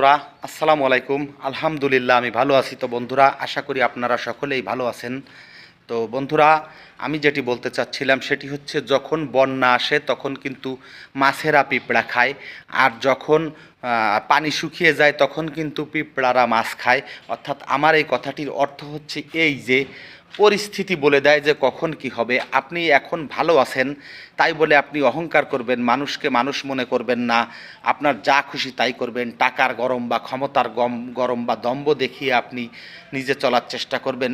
বন্ধুরা আসসালামু আলাইকুম। আলহামদুলিল্লাহ আমি ভালো আছি। তো বন্ধুরা, আশা করি আপনারা সকলেই ভালো আছেন। তো বন্ধুরা, আমি যেটি বলতে চাচ্ছিলাম সেটি হচ্ছে, যখন বন্যা আসে তখন কিন্তু মাছেরা পিঁপড়া খায়, আর যখন পানি শুকিয়ে যায় তখন কিন্তু পিঁপড়ারা মাছ খায়। অর্থাৎ আমার এই কথাটির অর্থ হচ্ছে এই যে, পরিস্থিতি বলে দেয় যে কখন কি হবে। আপনি এখন ভালো আছেন তাই বলে আপনি অহংকার করবেন, মানুষকে মানুষ মনে করবেন না, আপনার যা খুশি তাই করবেন, টাকার গরম বা ক্ষমতার গরম বা দম্ভ দেখিয়ে আপনি নিজে চলার চেষ্টা করবেন,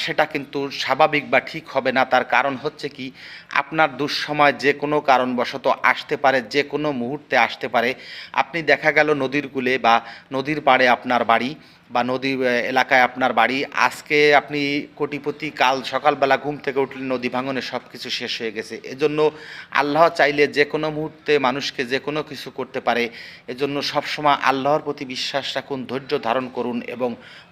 সেটা কিন্তু স্বাভাবিক বা ঠিক হবে না। তার কারণ হচ্ছে কি, আপনার দুঃসময় যে কোনো কারণবশত আসতে পারে, যে কোনো মুহূর্তে আসতে পারে। আপনি দেখা গেল নদীর কূলে বা নদীর পাড়ে আপনার বাড়ি, বা নদী এলাকায় আপনার বাড়ি। আজকে আপনি কোটিপতি, কাল সকালবেলা ঘুম থেকে উঠলে নদী ভাঙনে সব কিছু শেষ হয়ে গেছে। এজন্য আল্লাহ চাইলে যে কোনো মুহূর্তে মানুষকে যে কোনো কিছু করতে পারে। এজন্য সবসময় আল্লাহর প্রতি বিশ্বাস রাখুন, ধৈর্য ধারণ করুন এবং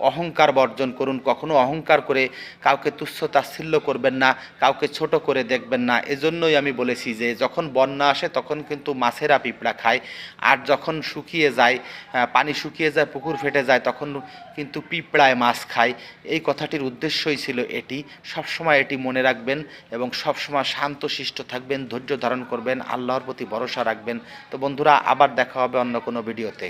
অহংকার বর্জন করুন। কখনো অহংকার করে কাউকে তুচ্ছ তাচ্ছিল্য করবেন না, কাউকে ছোট করে দেখবেন না। এজন্যই আমি বলেছি যে যখন বন্যা আসে তখন কিন্তু মাছেরা পিঁপড়া খায়, আর যখন শুকিয়ে যায়, পানি শুকিয়ে যায়, পুকুর ফেটে যায়, তখন কিন্তু পিঁপড়ায় মাছ খায়। এই কথাটির উদ্দেশ্যই ছিল এটি। সবসময় এটি মনে রাখবেন এবং সবসময় শান্তশিষ্ট থাকবেন, ধৈর্য ধারণ করবেন, আল্লাহর প্রতি ভরসা রাখবেন। তো বন্ধুরা, আবার দেখা হবে অন্য কোনো ভিডিওতে।